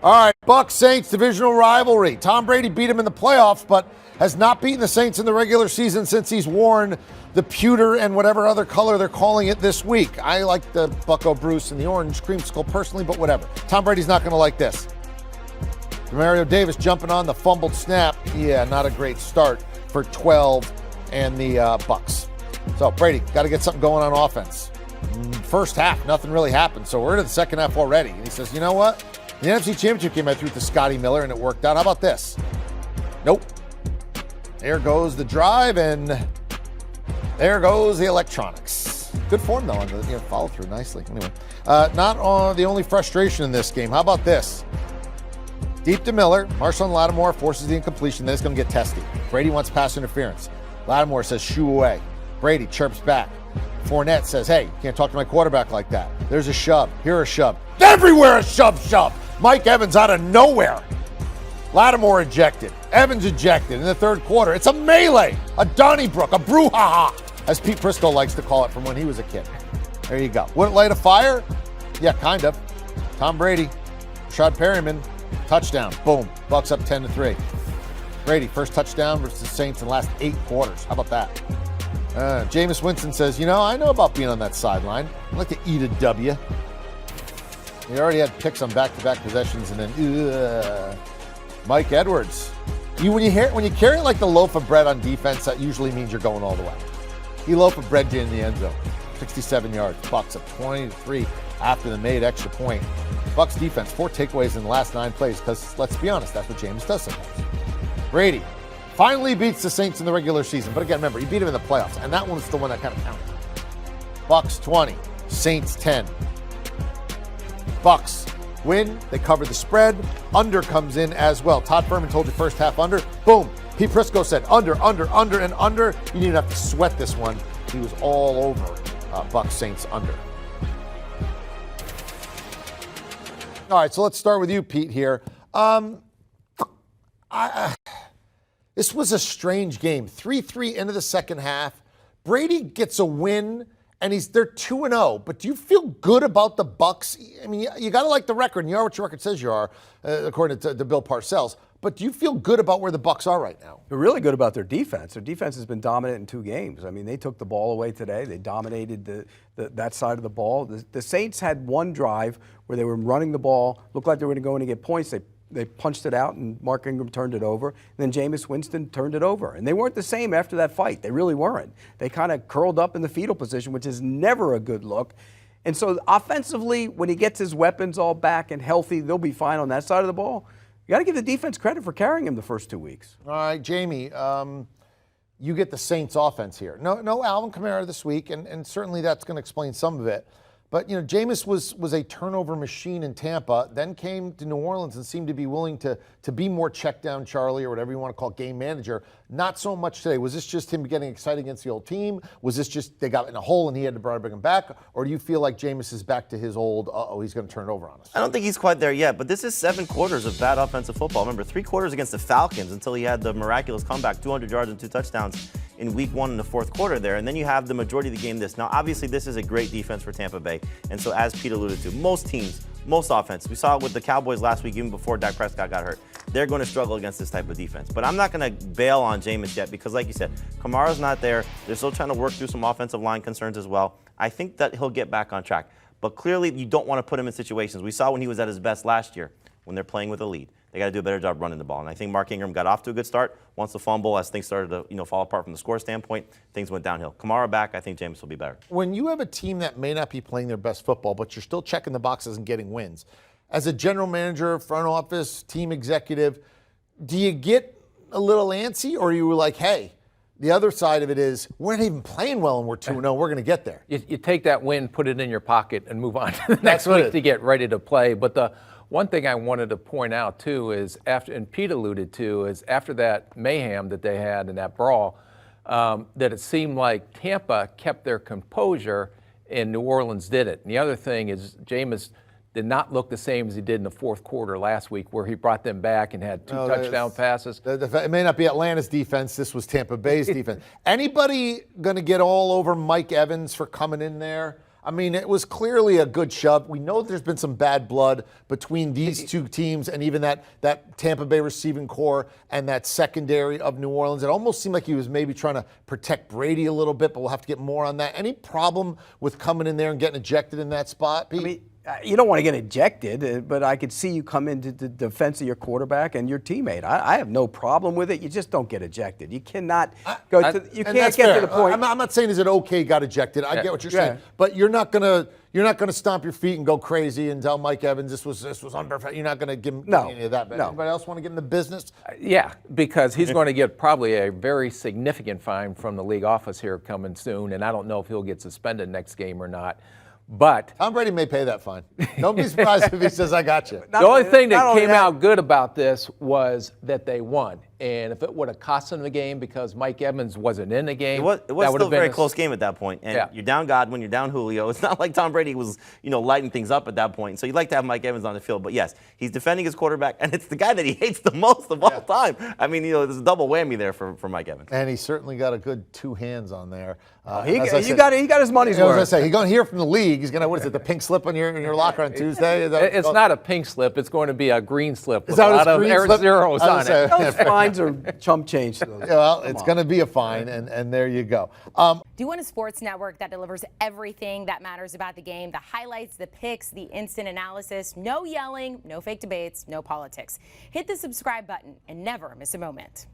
All right, Bucs-Saints divisional rivalry. Tom Brady beat him in the playoffs, but has not beaten the Saints in the regular season since he's worn the pewter and whatever other color they're calling it this week. I like the Bucco Bruce and the orange creamsicle personally, but whatever. Tom Brady's not going to like this. Mario Davis jumping on the fumbled snap. Yeah, not a great start for 12 and the Bucs. So Brady, got to get something going on offense. First half, nothing really happened. So we're into the second half already. And he says, you know what? The NFC Championship game I threw to Scotty Miller and it worked out. How about this? Nope. There goes the drive and there goes the electronics. Good form though, on the follow through nicely. Anyway, not on the only frustration in this game. How about this? Deep to Miller. Marshall Lattimore forces the incompletion. Then it's going to get testy. Brady wants pass interference. Lattimore says shoo away. Brady chirps back. Fournette says, hey, you can't talk to my quarterback like that. There's a shove. Here a shove. Everywhere a shove. Mike Evans out of nowhere. Lattimore ejected. Evans ejected in the third quarter. It's a melee, a Donnybrook, a brouhaha, as Pete Prisco likes to call it from when he was a kid. There you go. Would it light a fire? Yeah, kind of. Tom Brady, Rashad Perryman, touchdown. Boom. Bucs up 10-3. Brady, first touchdown versus the Saints in the last 8 quarters. How about that? Jameis Winston says, I know about being on that sideline. I like to eat a W. He already had picks on back-to-back possessions, and then Mike Edwards. When you carry it like the loaf of bread on defense, that usually means you're going all the way. He loaf of bread you in the end zone. 67 yards. Bucs up 20-3 after the made extra point. Bucs defense, 4 takeaways in the last 9 plays, because let's be honest, that's what James does sometimes. Brady finally beats the Saints in the regular season, but again, remember, he beat him in the playoffs, and that one's the one that kind of counts. Bucs 20, Saints 10. Bucs win, they cover the spread, under comes in as well. Todd Furman told you first half under, boom. Pete Prisco said under, and under. You didn't even have to sweat this one. He was all over Bucs Saints under. All right, so let's start with you, Pete, here. This was a strange game. 3-3 into the second half. Brady gets a win, and they're 2-0. But do you feel good about the Bucs? I mean, you got to like the record, and you are what your record says you are, according to Bill Parcells. But do you feel good about where the Bucs are right now? They're really good about their defense. Their defense has been dominant in 2 games. I mean, they took the ball away today. They dominated that side of the ball. The Saints had one drive where they were running the ball, looked like they were going to go in and get points. They punched it out, and Mark Ingram turned it over. And then Jameis Winston turned it over. And they weren't the same after that fight. They really weren't. They kind of curled up in the fetal position, which is never a good look. And so offensively, when he gets his weapons all back and healthy, they'll be fine on that side of the ball. You got to give the defense credit for carrying him the first 2 weeks. All right, Jamie, you get the Saints offense here. No Alvin Kamara this week, and certainly that's going to explain some of it. But, Jameis was a turnover machine in Tampa, then came to New Orleans and seemed to be willing to be more check down Charlie or whatever you want to call it, game manager. Not so much today. Was this just him getting excited against the old team? Was this just they got in a hole and he had to bring him back? Or do you feel like Jameis is back to his old, he's going to turn it over on us? I don't think he's quite there yet, but this is 7 quarters of bad offensive football. Remember, 3 quarters against the Falcons until he had the miraculous comeback, 200 yards and 2 touchdowns in week 1 in the 4th quarter there. And then you have the majority of the game this. Now, obviously, this is a great defense for Tampa Bay. And so, as Pete alluded to, most teams, most offense, we saw it with the Cowboys last week, even before Dak Prescott got hurt. They're going to struggle against this type of defense. But I'm not going to bail on Jameis yet because, like you said, Kamara's not there. They're still trying to work through some offensive line concerns as well. I think that he'll get back on track. But clearly, you don't want to put him in situations. We saw when he was at his best last year, when they're playing with a lead. They got to do a better job running the ball. And I think Mark Ingram got off to a good start. Once the fumble, as things started to fall apart from the score standpoint, things went downhill. Kamara back, I think Jameis will be better. When you have a team that may not be playing their best football, but you're still checking the boxes and getting wins, as a general manager, front office, team executive, do you get a little antsy, or are you like, hey, the other side of it is we're not even playing well and we're 2-0, we're going to get there? You take that win, put it in your pocket, and move on to the next week to get ready to play. But the one thing I wanted to point out, too, is and Pete alluded to, is after that mayhem that they had in that brawl, that it seemed like Tampa kept their composure and New Orleans didn't. And the other thing is Jameis did not look the same as he did in the 4th quarter last week, where he brought them back and had 2 touchdown passes. It may not be Atlanta's defense. This was Tampa Bay's defense. Anybody going to get all over Mike Evans for coming in there? I mean, it was clearly a good shove. We know there's been some bad blood between these two teams and even that Tampa Bay receiving core and that secondary of New Orleans. It almost seemed like he was maybe trying to protect Brady a little bit, but we'll have to get more on that. Any problem with coming in there and getting ejected in that spot, Pete? I mean, you don't want to get ejected, but I could see you come into the defense of your quarterback and your teammate. I have no problem with it. You just don't get ejected. You cannot go to. You can't get fair. to the point. I'm not saying is it okay got ejected. I get what you're saying, but you're not gonna stomp your feet and go crazy and tell Mike Evans this was unprofessional. You're not gonna give him any of that. But anybody else want to get in the business? Yeah, because he's going to get probably a very significant fine from the league office here coming soon, and I don't know if he'll get suspended next game or not. But Tom Brady may pay that fine. Don't be surprised if he says, I got you. The only thing that came out good about this was that they won. And if it would have cost them the game because Mike Evans wasn't in the game, it was still a very close game at that point. And you're down Godwin, you're down Julio. It's not like Tom Brady was, lighting things up at that point. So you'd like to have Mike Evans on the field. But yes, he's defending his quarterback, and it's the guy that he hates the most of all time. I mean, there's a double whammy there for Mike Evans. And he certainly got a good 2 hands on there. He got his money's worth. I was going to say, he's going to hear from the league. He's going to, what is it, the pink slip in your locker on Tuesday? It's not a pink slip. It's going to be a green slip with a lot of zeros on it. Those fines are chump change. Well, it's going to be a fine, and there you go. Do you want a sports network that delivers everything that matters about the game? The highlights, the picks, the instant analysis, no yelling, no fake debates, no politics. Hit the subscribe button and never miss a moment.